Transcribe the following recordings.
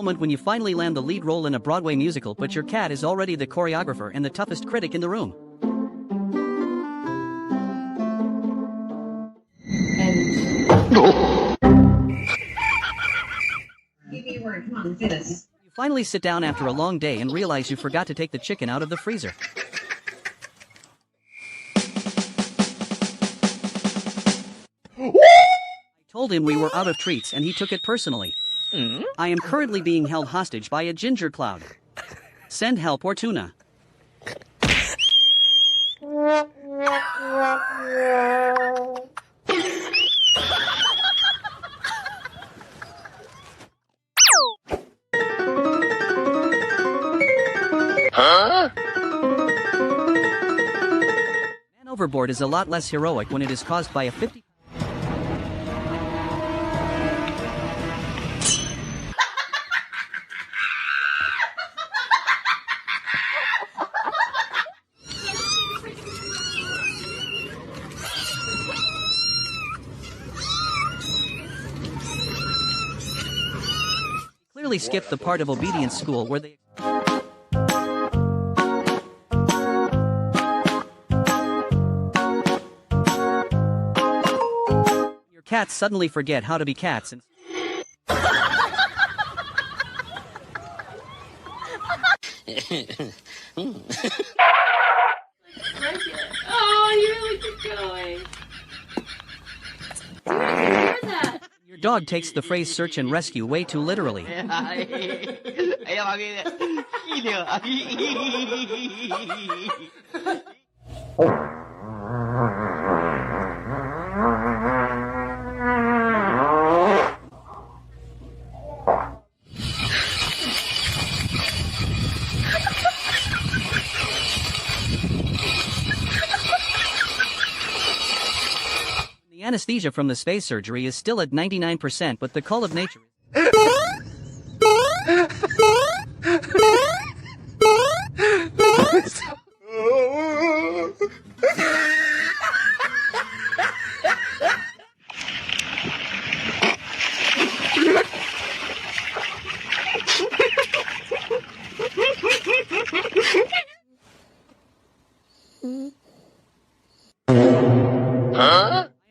Moment when you finally land the lead role in a Broadway musical, but your cat is already the choreographer and the toughest critic in the room. Come on, do this. You finally sit down after a long day and realize you forgot to take the chicken out of the freezer. I told him we were out of treats and he took it personally. I am currently being held hostage by a ginger cloud. Send help or tuna. Man overboard is a lot less heroic when it is caused by a 50. Clearly skipped the part of obedience school where they your cats suddenly forget how to be cats and Oh, you really keep going. Where's that? your dog takes the phrase search and rescue way too literally. The anesthesia from the space surgery is still at 99%, but the call of nature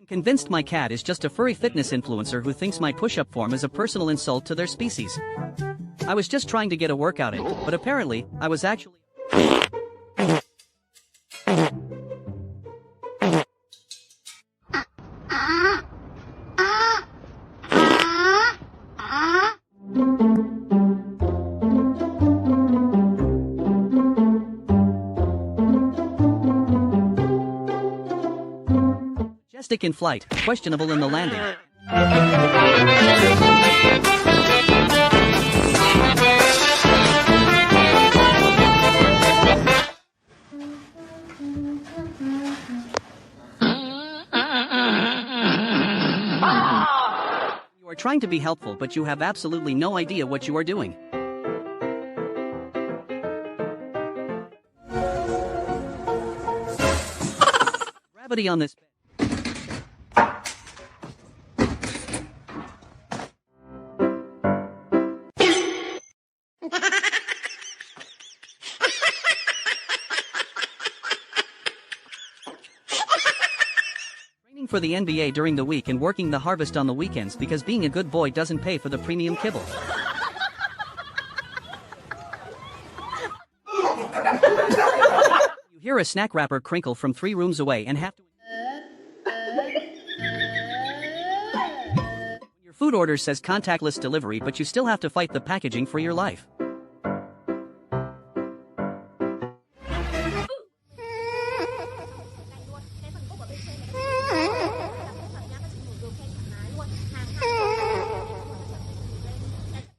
convinced my cat is just a furry fitness influencer who thinks my push-up form is a personal insult to their species. I was just trying to get a workout in, but apparently, I was actually... Majestic in flight, questionable in the landing. You are trying to be helpful, but you have absolutely no idea what you are doing. Gravity on this bed. Training for the NBA during the week and working the harvest on the weekends because being a good boy doesn't pay for the premium kibble. You hear a snack wrapper crinkle from 3 rooms away and have to... Your food order says contactless delivery, but you still have to fight the packaging for your life.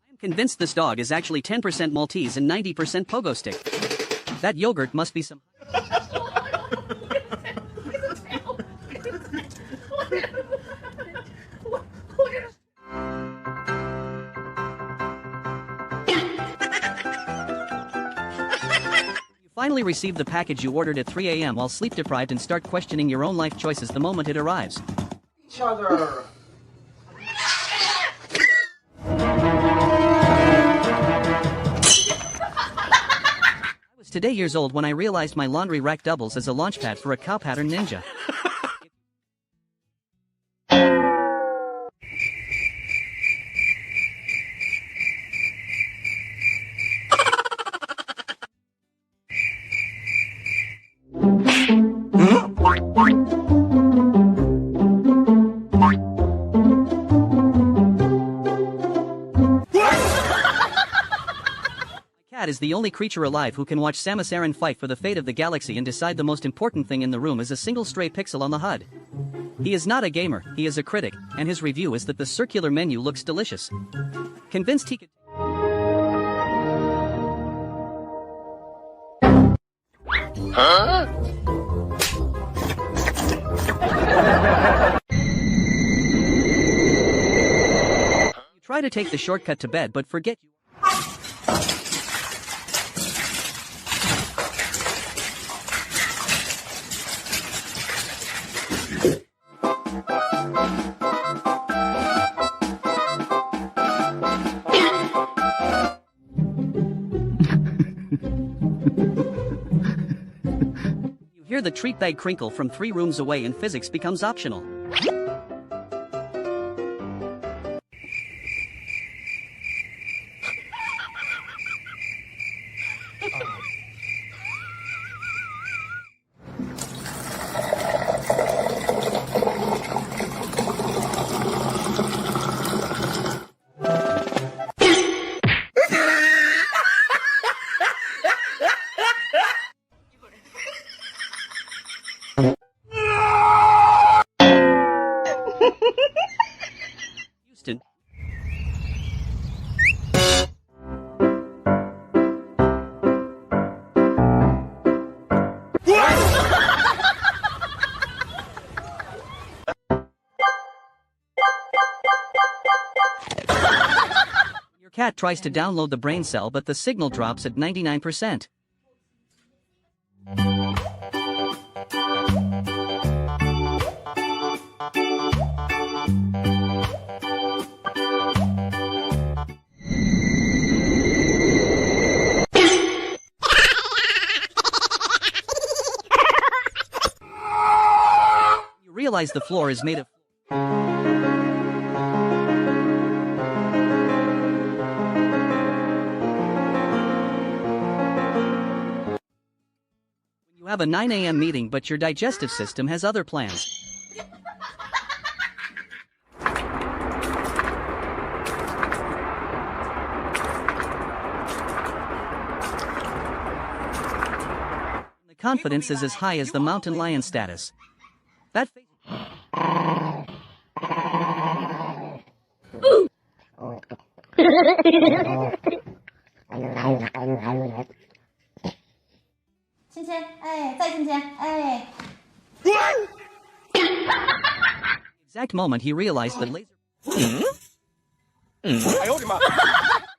I'm convinced this dog is actually 10% Maltese and 90% pogo stick. That yogurt must be some... You finally receive the package you ordered at 3 a.m. while sleep deprived and start questioning your own life choices the moment it arrives. Each other. Today years old when I realized my laundry rack doubles as a launchpad for a cow pattern ninja. Cat is the only creature alive who can watch Samus Aran fight for the fate of the galaxy and decide the most important thing in the room is a single stray pixel on the HUD. He is not a gamer, he is a critic, and his review is that the circular menu looks delicious. Convinced he could... You try to take the shortcut to bed but forget you... You hear the treat bag crinkle from 3 rooms away and physics becomes optional. Houston. Your cat tries to download the brain cell but the signal drops at 99%. You realize the floor is made of... You have a 9 a.m. meeting but your digestive system has other plans. The confidence is as high as the mountain lion status. That face... Exact moment he realized that laser... I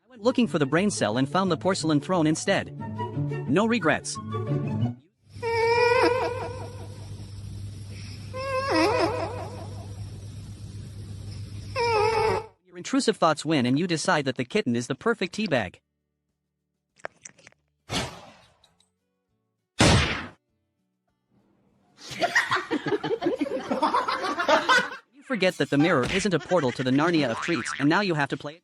went looking for the brain cell and found the porcelain throne instead. No regrets. Your intrusive thoughts win and you decide that the kitten is the perfect teabag. You forget that the mirror isn't a portal to the Narnia of treats and now you have to play it.